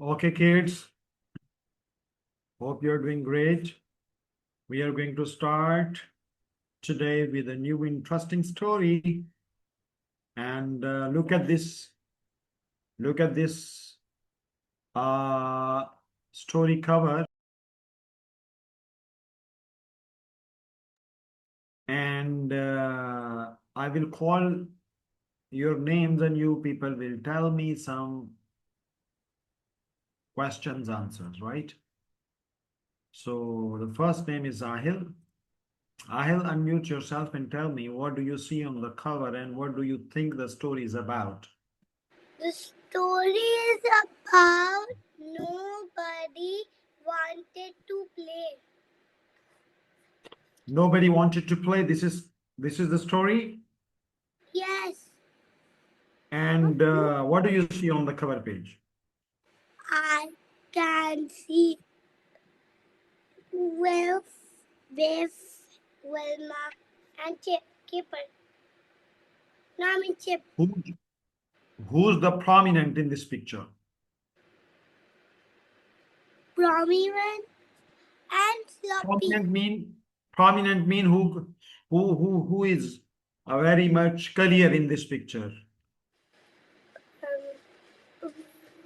Okay, kids. Hope you're doing great. We are going to start today with a new interesting story. And look at this. Look at this story cover. And I will call your names and you people will tell me some questions, answers, right? So the first name is Ahil. Ahil, unmute yourself and tell me what do you see on the cover and what do you think the story is about? The story is about nobody wanted to play. Nobody wanted to play. This is the story. Yes, And what do you see on the cover page? I can see Wilf, Biff, Wilma, and Chip. Keeper. No, I mean Chip. Who's the prominent in this picture? Prominent and Sloppy. Prominent mean who is very much clear in this picture?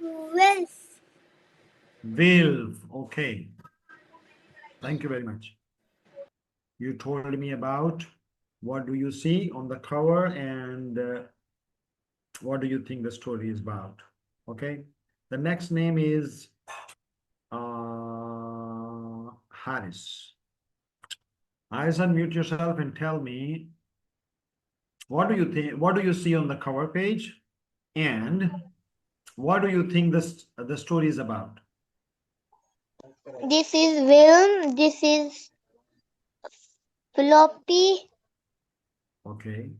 Wilf. Wilf. Okay. Thank you very much. You told me about what do you see on the cover and what do you think the story is about? Okay. The next name is Harris. Harris, unmute yourself and tell me what do you think? What do you see on the cover page, and what do you think the story is about? This is Wilm. This is Floppy. Okay.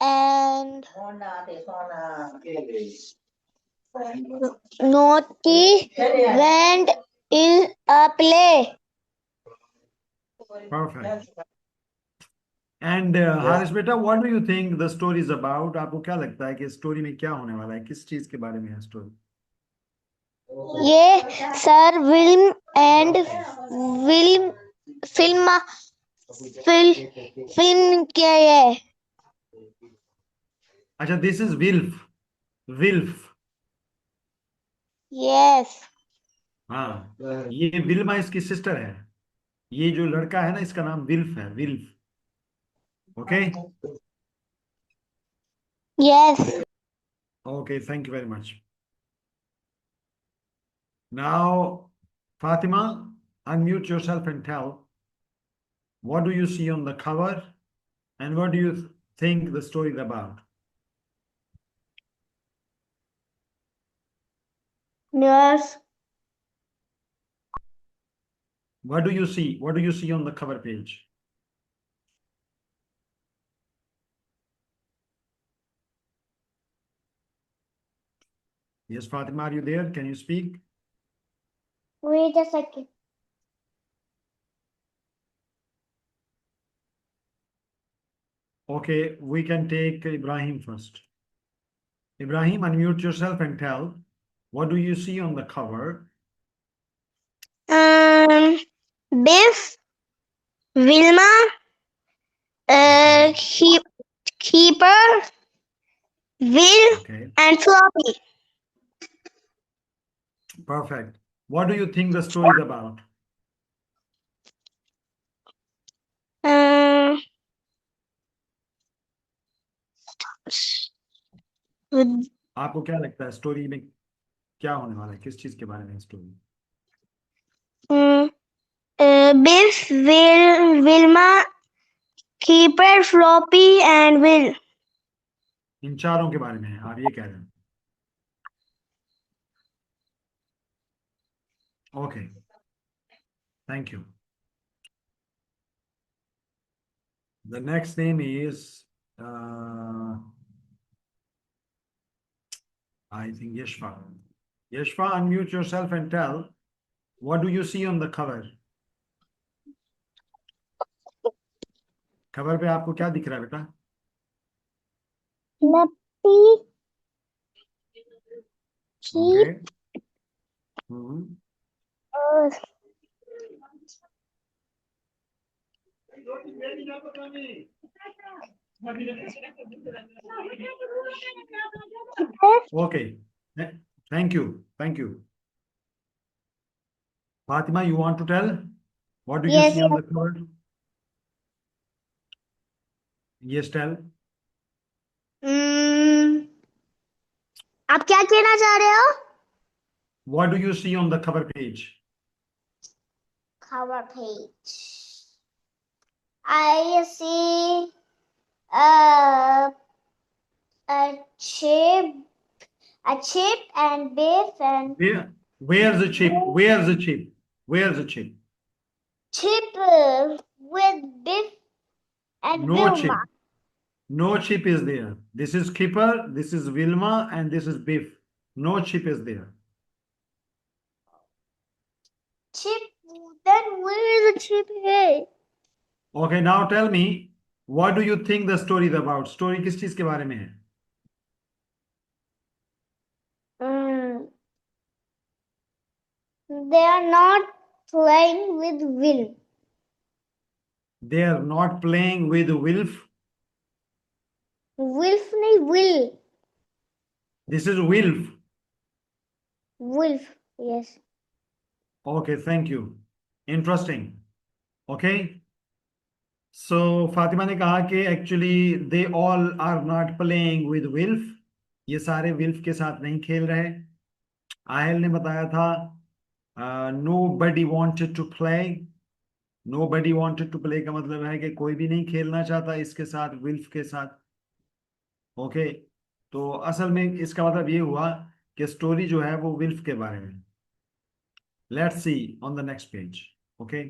And Naughty went in a play. Perfect. And Haris बेटा, what do you think the story is about? आपको क्या लगता है कि story में क्या होने वाला है? किस चीज के बारे में है स्टोरी? ये सर विल्म एंड विल्म फिल्म फिल्म क्या है? अच्छा, this is Wilf. Wilf. Yes. हाँ, ये विल्मा इसकी सिस्टर है. ये जो लड़का है ना, इसका नाम विल्फ है. विल्फ. Okay. Yes. Okay, thank you very much. Now, Fatima, unmute yourself and tell what do you see on the cover and what do you think the story is about? Yes. What do you see? What do you see on the cover page? Yes, Fatima, are you there? Can you speak? Wait a second. Okay, we can take Ibrahim first. Ibrahim, unmute yourself and tell what do you see on the cover? Biff, Wilma, Keeper, Will, Okay, and Floppy. perfect. What do you think the story is about? आपको क्या लगता है story में क्या होने वाला है? किस चीज के बारे में story? Biff, Wilma, Keeper, Floppy, and Will. इन चारों के बारे में है, आप ये कह रहे हैं? Okay, thank you. The next name is I think Yashfa. Yashfa, unmute yourself and tell what do you see on the cover? Cover पे आपको क्या दिख रहा है बेटा? Floppy, Okay. Hmm, uh, keeper. okay. Thank you. Thank you. Fatima, you want to tell? What do you Yes, see on the card? Yes, tell. Hmm. आप क्या कहना चाह रहे हो? What do you see on the cover page? Cover page. I see a a chip, and beef and Where's the chip? Where's the chip? Where's the chip? chip with beef and No chip. Vilma. No chip is there. This is Kipper, this is Vilma, and this is Biff. No chip is there. Chip. Then where is the chip? Hey. Okay, now tell me, what do you think the story is about? Story किस चीज के बारे में है? Mm, they are not playing with Will. They are not playing with Wilf. Wilf नहीं Will. This is Wilf. Wolf. Yes. Okay, thank you. Interesting. Okay. So Fatima ने कहा कि actually they all are not playing with Wilf. ये सारे विल्फ के साथ नहीं खेल रहे. आयल ने बताया था nobody wanted to play. Nobody wanted to play का मतलब है कि कोई भी नहीं खेलना चाहता इसके साथ, विल्फ के साथ. ओके. तो असल में इसका मतलब ये हुआ कि स्टोरी जो है वो विल्फ के बारे में. Let's see on the next page. Okay.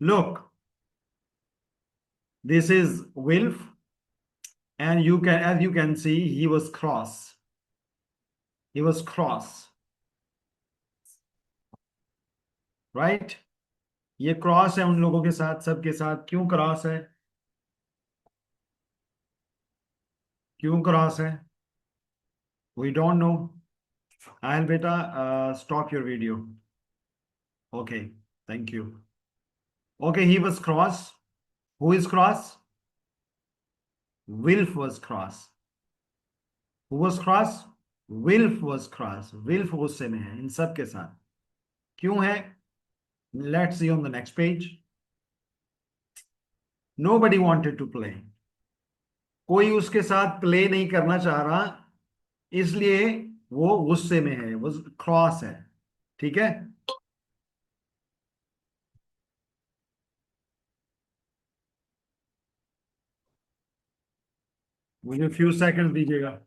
Look, this is विल्फ and you can, as you can see, he was cross. He was cross, right? ये क्रॉस है उन लोगों के साथ, सबके साथ. क्यों क्रॉस है? क्यों क्रॉस है? We don't know. I'll beta stop your video. Okay, thank you. Okay, he was cross. Who is cross? Wilf was cross. Who was cross? Wilf was cross. Wilf गुस्से में है इन सब के साथ. क्यों है? Let's see on the next page. Nobody wanted to play. कोई उसके साथ प्ले नहीं करना चाह रहा, इसलिए वो गुस्से में है, वो क्रॉस है. ठीक है. मुझे फ्यू सेकंड दीजिएगा.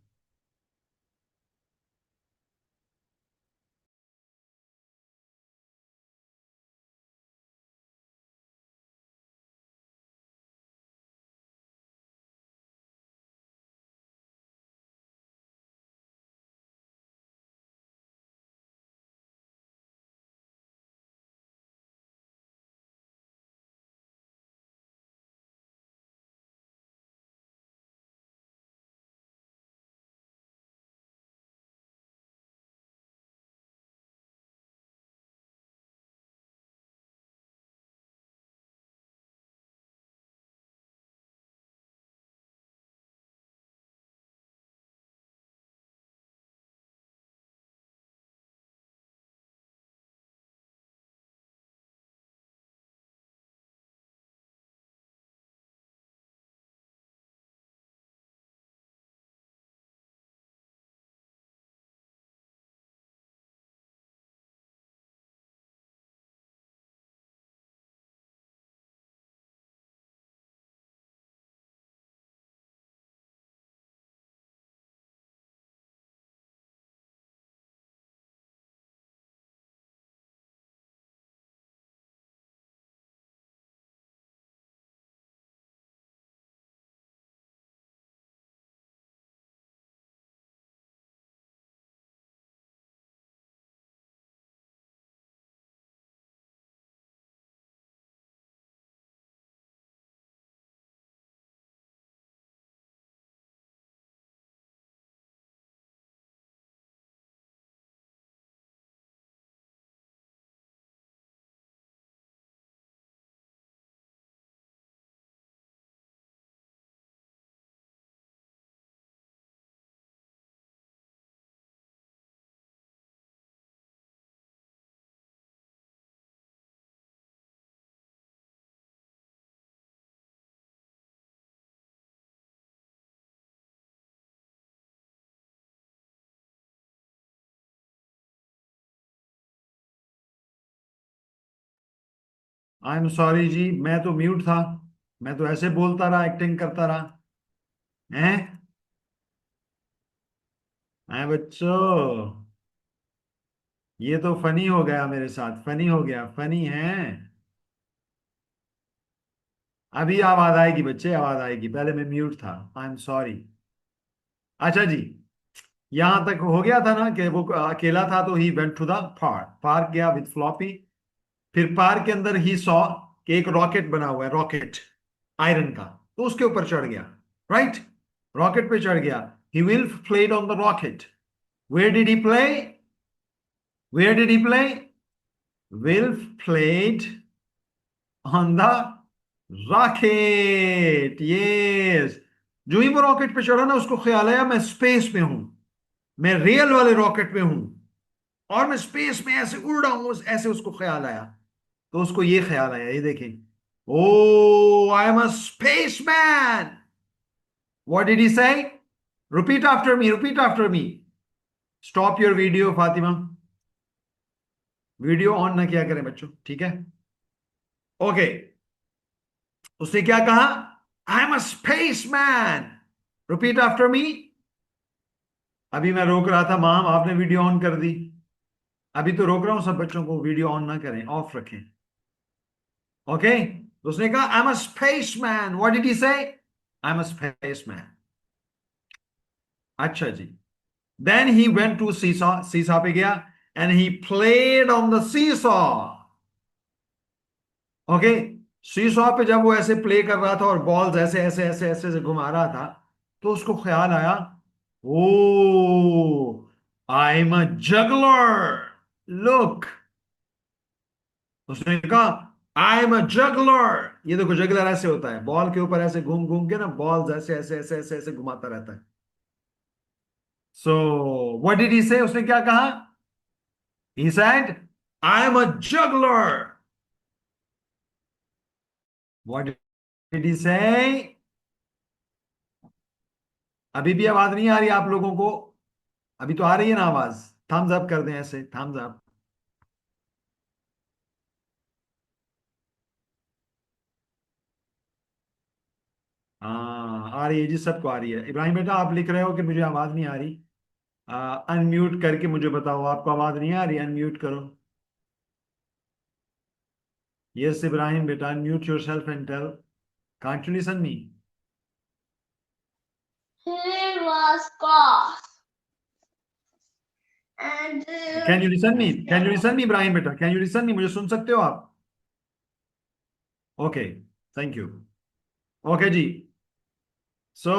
आई एम सॉरी जी, मैं तो म्यूट था, मैं तो ऐसे बोलता रहा, एक्टिंग करता रहा। हैं? हैं बच्चों, ये तो फनी हो गया मेरे साथ, फनी हो गया, फनी है। अभी आवाज आएगी बच्चे, आवाज आएगी, पहले मैं म्यूट था, आई एम सॉरी। अच्छा जी, यहां तक हो गया था ना कि वो अकेला था, तो he went to the park, park गया विद फ्लॉपी। फिर पार्क के अंदर ही सॉ कि एक रॉकेट बना हुआ है, रॉकेट आयरन का, तो उसके ऊपर चढ़ गया। राइट, रॉकेट पे चढ़ गया। He Wilf played on the rocket. Where did he play? Where did he play? Wilf played on the rocket, yes. जो ही वो रॉकेट पे चढ़ा ना, उसको ख्याल आया मैं स्पेस में हूं, मैं रियल वाले रॉकेट में हूं, और मैं स्पेस में ऐसे उड़ रहा हूं, ऐसे उसको ख्याल आया। तो उसको ये ख्याल आया, ये देखें, oh I am a spaceman. What did he say? Repeat after me, repeat after me. Stop your video Fatima, video on ना किया करें बच्चों, ठीक है? ओके, उसने क्या कहा? I am a spaceman. Repeat after मी। अभी मैं रोक रहा था, माम आपने वीडियो ऑन कर दी। अभी तो रोक रहा हूं सब बच्चों को, वीडियो ऑन ना करें, ऑफ रखें। ओके, उसने कहा I am a spaceman. What did he say? I am a spaceman. अच्छा जी, then he went to seesaw, seesaw पे गया, and he played on the seesaw. Okay, seesaw पे जब वो ऐसे प्ले कर रहा था और बॉल्स ऐसे ऐसे ऐसे ऐसे से घुमा रहा था, तो उसको ख्याल आया, oh I am a juggler, look. उसने कहा आई एम अ जगलर। ये देखो, जगलर ऐसे होता है, बॉल के ऊपर ऐसे घूम घूम के ना, बॉल्स ऐसे ऐसे ऐसे ऐसे ऐसे घुमाता रहता है। सो व्हाट डिड ही से? उसने क्या कहा? He said I am a juggler. What did he से? अभी भी आवाज नहीं आ रही आप लोगों को? अभी तो आ रही है ना आवाज? थम्स अप कर दें, ऐसे थम्स अप। हाँ आ रही है जी, सबको आ रही है। इब्राहिम बेटा, आप लिख रहे हो कि मुझे आवाज नहीं आ रही? अनम्यूट करके मुझे बताओ, आपको आवाज नहीं आ रही? अनम्यूट करो। यस इब्राहिम बेटा, unmute yourself and tell, can't you listen me? He was cross. And can you listen me? Can you listen me Ibrahim बेटा? Can you listen me? मुझे सुन सकते हो आप? Okay, thank you. ओके जी, सो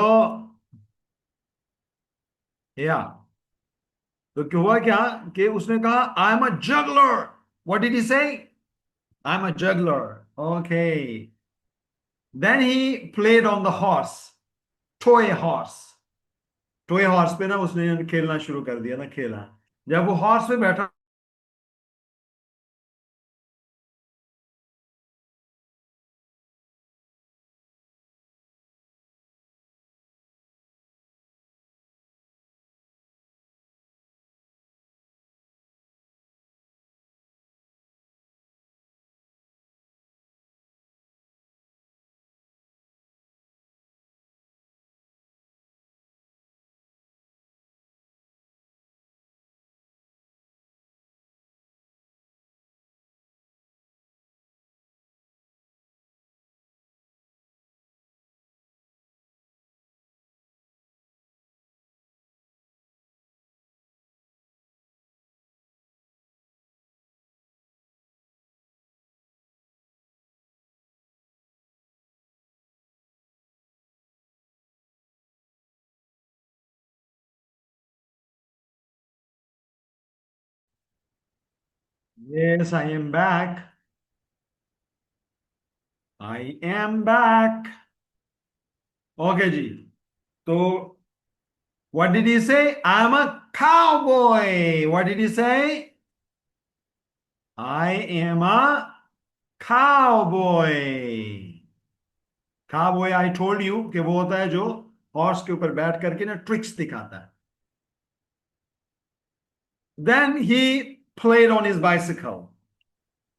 या, तो क्या हुआ क्या कि उसने कहा I am a juggler. What did he say? I am a juggler. Okay, then he played on the horse, toy horse. Toy horse पे ना उसने खेलना शुरू कर दिया ना, खेला। जब वो हॉर्स पे बैठा, yes I am back, I am back. Okay जी, तो what did he say? I am a cowboy. What did he say? I am a cowboy. Cowboy, I told you कि वो होता है जो हॉर्स के ऊपर बैठ करके ना ट्रिक्स दिखाता है। Then he played on his bicycle.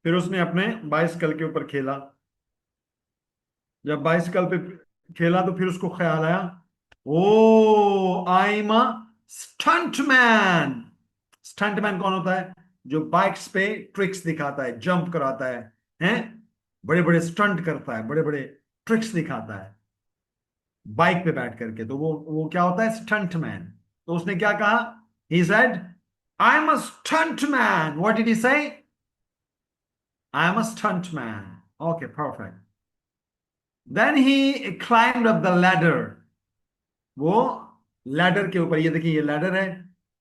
फिर उसने अपने बाइसिकल के ऊपर खेला। जब बाइसिकल पे खेला तो फिर उसको ख्याल आया, oh I am a stuntman. Stuntman कौन होता है? जो बाइक्स पे ट्रिक्स दिखाता है, जंप कराता है, बड़े बड़े स्टंट करता है, बड़े बड़े ट्रिक्स दिखाता है बाइक पे बैठ करके। तो वो क्या होता है? स्टंटमैन। तो उसने क्या कहा? He said I am a stuntman. What did he say? I am a stuntman. Okay, perfect. Then he climbed up the ladder. वो लैडर के ऊपर, ये देखिए ये लैडर है,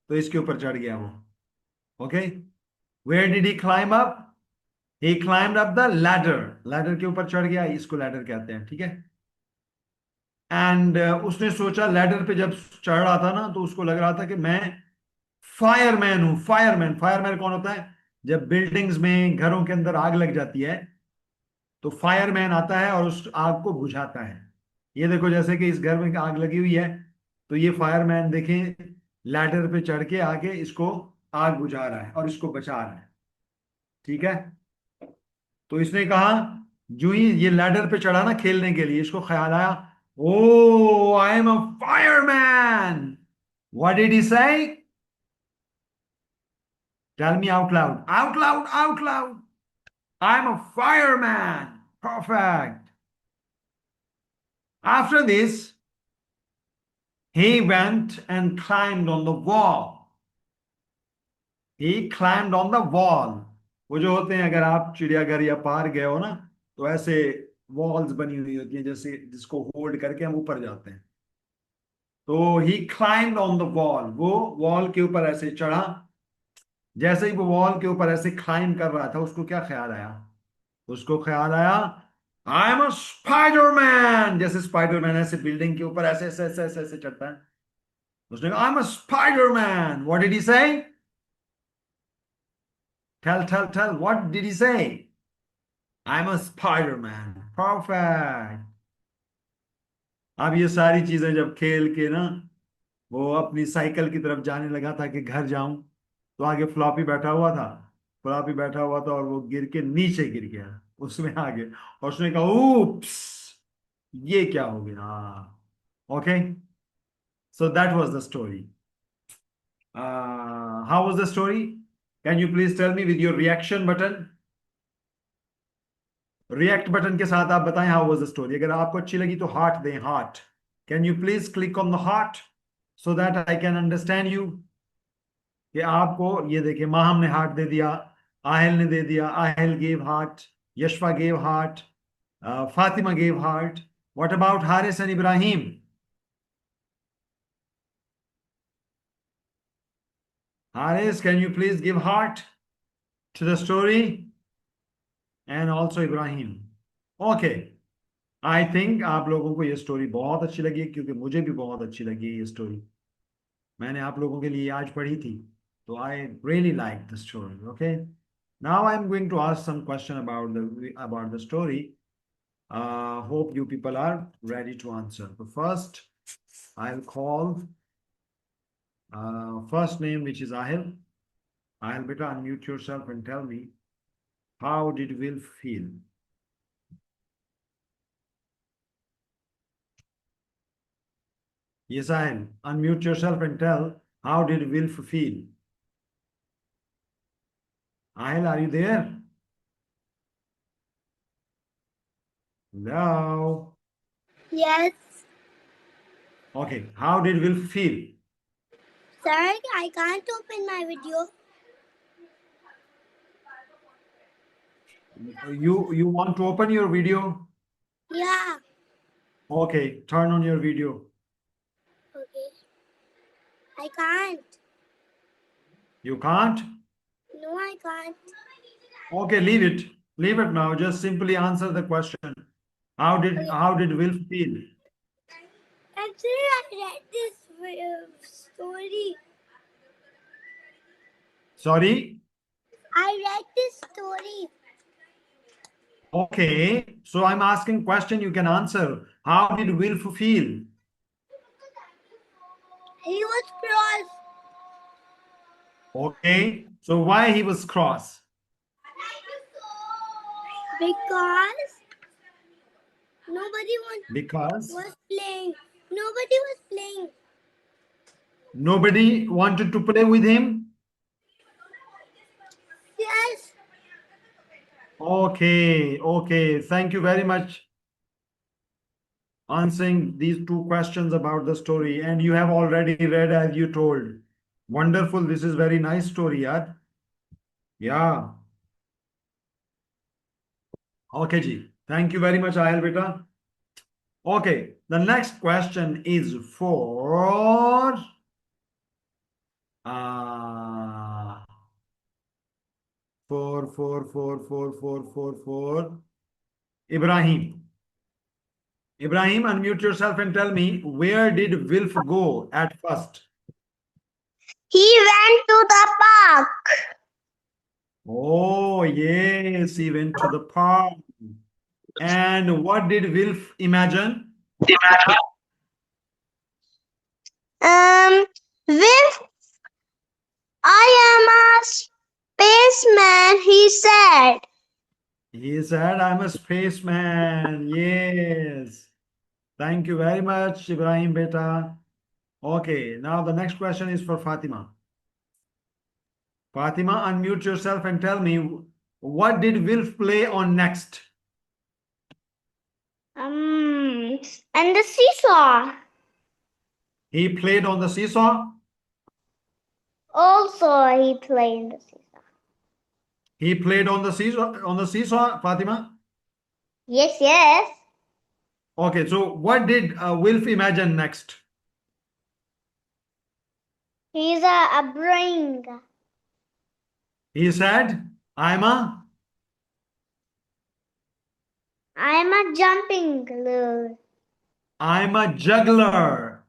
तो इसके ऊपर चढ़ गया वो। Okay, where did he climb up? He climbed up the ladder. Ladder के ऊपर चढ़ गया, इसको लैडर कहते हैं, ठीक है। एंड उसने सोचा, लैडर पे जब चढ़ रहा था ना, तो उसको लग रहा था कि मैं फायरमैन हूं। फायरमैन, फायरमैन कौन होता है? जब बिल्डिंग्स में, घरों के अंदर आग लग जाती है, तो फायरमैन आता है और उस आग को बुझाता है। ये देखो, जैसे कि इस घर में आग लगी हुई है, तो ये फायरमैन देखें लैडर पे चढ़ के आके इसको आग बुझा रहा है और इसको बचा रहा है, ठीक है। तो इसने कहा, जो ही ये लैडर पे चढ़ा ना खेलने के लिए, इसको ख्याल आया, oh I am a fireman. What did he say? Tell me out loud, out loud, out loud. I am a fireman. Perfect. After this, he went and climbed on the wall. He climbed on the wall. वो जो होते हैं, अगर आप चिड़ियाघर या park गए हो ना, तो ऐसे वॉल्स बनी हुई होती हैं, जैसे जिसको होल्ड करके हम ऊपर जाते हैं। तो ही क्लाइम्ड ऑन द वॉल। वो वॉल के ऊपर ऐसे चढ़ा। जैसे ही वो वॉल के ऊपर ऐसे क्लाइम कर रहा था, उसको क्या ख्याल आया? उसको ख्याल आया, आई एम अ स्पाइडरमैन। जैसे स्पाइडरमैन ऐसे बिल्डिंग के ऊपर ऐसे ऐसे ऐसे ऐसे ऐसे चढ़ता है, उसने कहा, I'm a Spider-Man. What did he say? Tell. What did he say? I'm a Spider-Man. Perfect. अब ये सारी चीजें जब खेल के ना, वो अपनी साइकिल की तरफ जाने लगा था कि घर जाऊं, तो आगे फ्लॉपी बैठा हुआ था। फ्लॉपी बैठा हुआ था और वो गिर के नीचे गिर गया उसमें आगे। और उसने कहा, ऊप्स, ये क्या हो गया? Okay, so that was the story. How was the story? Can you please tell me with your reaction button? React button के साथ आप बताएं हाउ वाज द स्टोरी। अगर आपको अच्छी लगी तो हार्ट दें, heart. Can you please click on the heart so that I can understand you कि आपको, ये देखिए, माहम ने हार्ट दे दिया, आहिल ने दे दिया, Ahil gave heart, Yashfa gave heart, Fatima gave heart. What about Haris and Ibrahim? Haris, can you please give heart to the story? And also Ibrahim. Okay. I think आप लोगों को ये स्टोरी बहुत अच्छी लगी, क्योंकि मुझे भी बहुत अच्छी लगी ये स्टोरी। मैंने आप लोगों के लिए आज पढ़ी थी, तो I really like the story. Okay, now I am going to ask some question about the story. Hope you people are ready to answer. तो first I will call first name which is Ahil. Ahil, beta, unmute yourself and tell me, how did Will feel? Yes, Ahil, unmute yourself and tell, how did Will feel? Ahil, are you there? Hello. Yes. Okay, how did Will feel? Sir, I can't open my video. You want to open your video? Yeah. Okay, turn on your video. Okay. I can't. You can't? No, I can't. Okay, leave it. Leave it now. Just simply answer the question. Okay. How did Will feel? Actually, I read this story. Sorry? I read this story. Okay, so I'm asking question, you can answer. How did Will feel? He was cross. Okay, so why he was cross? Because nobody Because was playing. Nobody was playing. nobody wanted to play with him. Yes. Okay, okay. Thank you very much answering these two questions about the story. And you have already read as you told. Wonderful. This is very nice story, yaar. Yeah. Okay, ji. Thank you very much, Ahel beta. Okay, the next question is uh for Ibrahim. Ibrahim, unmute yourself and tell me, where did Wilf go at first? He went to the park. Oh, yes, he went to the park. And what did Wilf imagine? With I am a spaceman, he said. He said, I'm a spaceman. Yes. Thank you very much, Ibrahim beta. Okay, now the next question is for Fatima. Fatima, unmute yourself and tell me, what did Wilf play on next? And the seesaw. He played on the seesaw. Also, he played in the seesaw. He played on the seesaw, Fatima. Yes, yes. Okay, so what did Wilf imagine next? He's a brain. He said, I'm a jumping glue. juggler.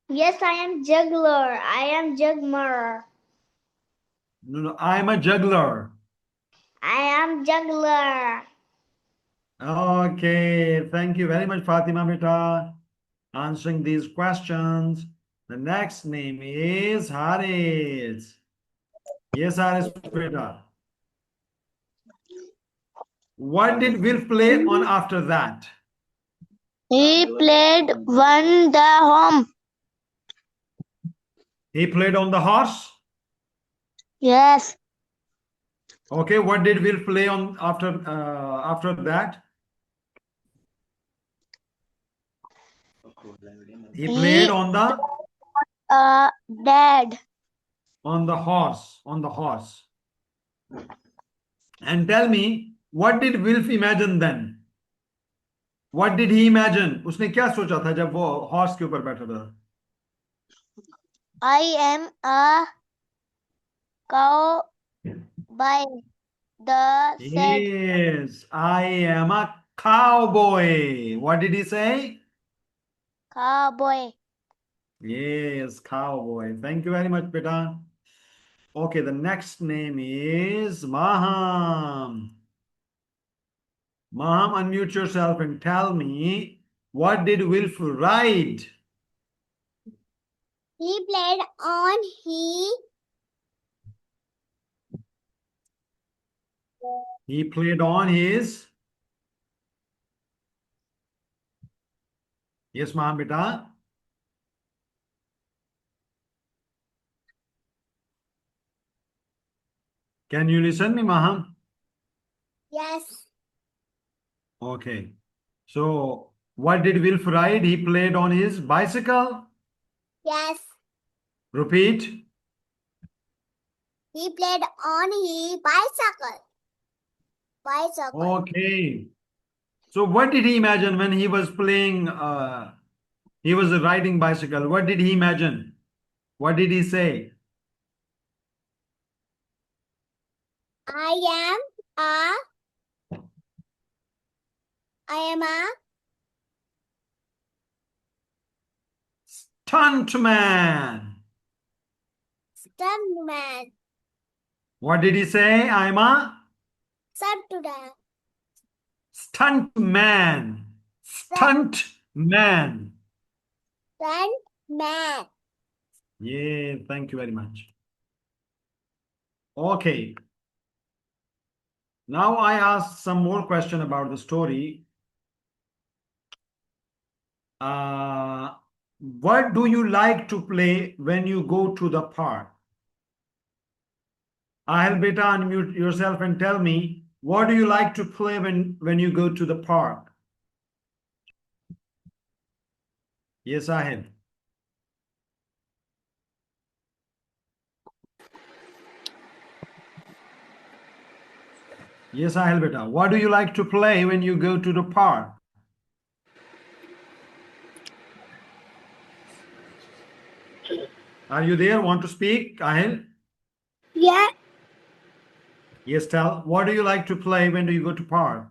Yes, I am juggler. I am juggler. No, I'm a juggler. I am juggler. Okay, thank you very much, Fatima beta, answering these questions. The next name is Haris. Yes, Haris beta. What did Wilf play on after that? He played won the home. He played on the horse. Yes. Okay, what did Wilf play on after that? He played on the Dad. horse. And tell me, what did Wilf imagine then? What did he imagine? उसने क्या सोचा था जब वो horse के ऊपर बैठा था? I am a cow by the said. Yes, I am a cowboy. What did he say? Cowboy. Yes, cowboy. Thank you very much, beta. Okay, the next name is Maham. Maham, unmute yourself and tell me, what did Wilf ride? He played on He played on his. Yes, Maham, beta. Can you listen me, Maham? Yes. Okay. So, what did Wilf ride? He played on his bicycle. Yes. Repeat. He played on his bicycle. Okay. So, what did he imagine when he was playing? He was riding bicycle. What did he imagine? What did he say? I am a Stuntman. stuntman. What did he say? I'm a Stuntman. stuntman. Stuntman. Stuntman. Yeah, thank you very much. Okay. Now I ask some more question about the story. What do you like to play when you go to the park? Ahel beta, unmute yourself and tell me, what do you like to play when you go to the park? Yes, Ahel. Yes, Ahel beta. What do you like to play when you go to the park? Are you there? Want to speak, Ahel? Yeah. Yes, tell. What do you like to play when you go to park?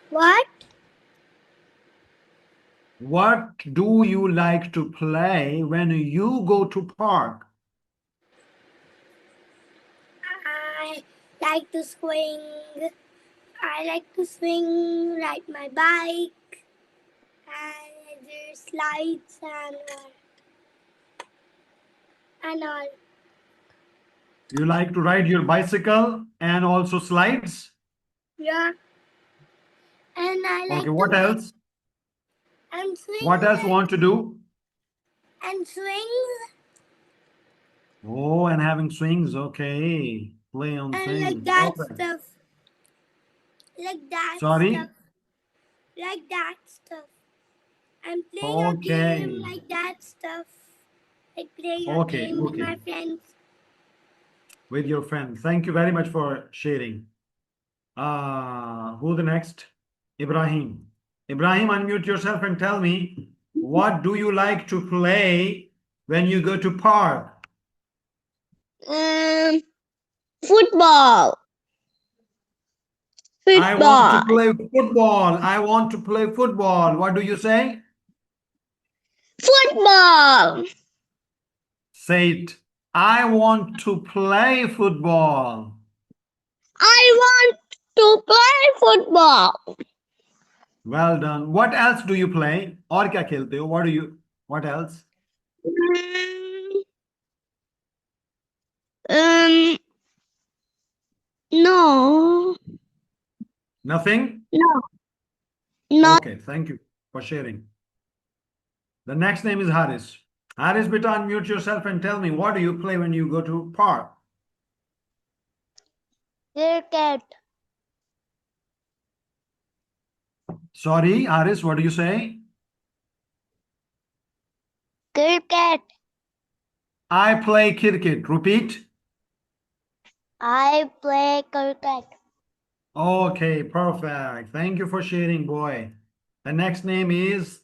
What? What do you like to play when you go to park? I like to swing. I like to swing, ride my bike, and there's slides and all. You like to ride your bicycle and also slides? Yeah. And I like Okay, what else? and swing What else want to do? and swings Oh, and having swings. Okay. Play on and swings. like that Okay. stuff. Like that Sorry? stuff. Like that stuff. I'm playing a Okay. game like that stuff. Like playing a Okay. game with Okay. my friends. With your friend. Thank you very much for sharing. Who the next? Ibrahim. Ibrahim, unmute yourself and tell me, what do you like to play when you go to park? Football. I want to Football. play football. I want to play football. What do you say? Football. Say it. I want to play football. I want to play football. Well done. What else do you play? और क्या खेलते हो? What else? Um, no. Nothing? No. No. Okay, thank you for sharing. The next name is Haris. Haris, beta, unmute yourself and tell me, what do you play when you go to park? Cricket. Sorry, Haris, what do you say? Cricket. I play cricket. Repeat. I play cricket. Okay, perfect. Thank you for sharing, boy. The next name is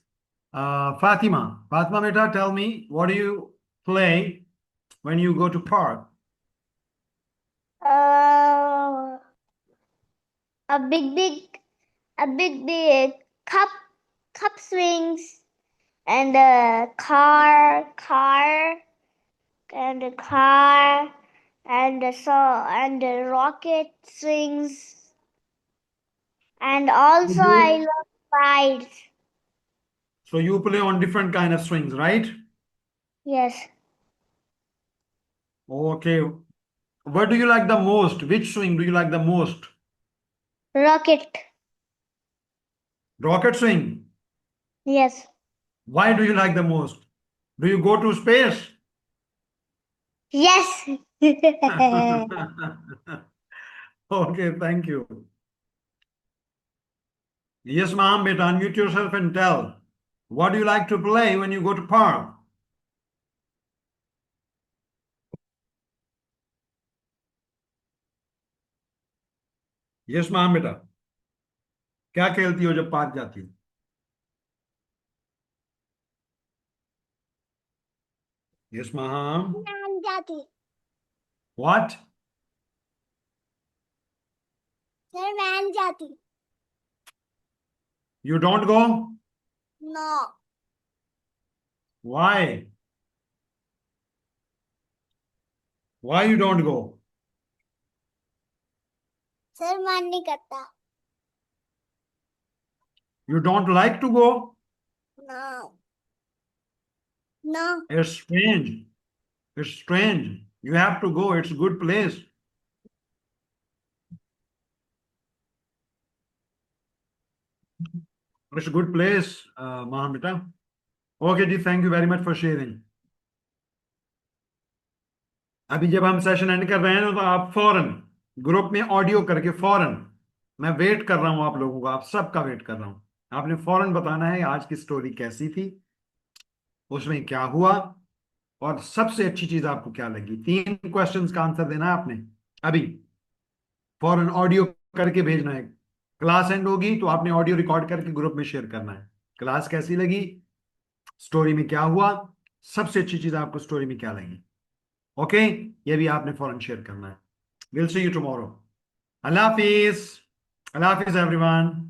Fatima. Fatima, beta, tell me, what do you play when you go to park? A big cup swings and a car and a car and a rocket swings and also I love slides. So you play on different kind of swings, right? Yes. Okay. What do you like the most? Which swing do you like the most? Rocket. Rocket swing. Yes. Why do you like the most? Do you go to space? Yes. Okay, thank you. Yes, ma'am, beta, unmute yourself and tell. What do you like to play when you go to park? Yes, ma'am, beta. क्या खेलती हो जब park जाती हो? Yes, ma'am. What? Sir, man jati. You don't go? No. Why? Why you don't go? Sir, man nahi karta. You don't like to go? No. No. It's strange. It's strange. You have to go. It's a good place. It's a good place, Mahan beta. Okay ji, thank you very much for sharing. अभी जब हम session and कर रहे हैं ना, तो आप फौरन ग्रुप में ऑडियो करके फौरन, मैं वेट कर रहा हूं आप लोगों का, आप सबका वेट कर रहा हूं, आपने फौरन बताना है आज की स्टोरी कैसी थी, उसमें क्या हुआ, और सबसे अच्छी चीज आपको क्या लगी। 3 क्वेश्चंस का आंसर देना है आपने अभी, फौरन ऑडियो करके भेजना है। क्लास एंड होगी तो आपने ऑडियो रिकॉर्ड करके ग्रुप में शेयर करना है, क्लास कैसी लगी, स्टोरी में क्या हुआ, सबसे अच्छी चीज आपको स्टोरी में क्या लगी। ओके, ये भी आपने फौरन शेयर करना है। Will see you tomorrow. Allah Hafiz, Allah Hafiz everyone.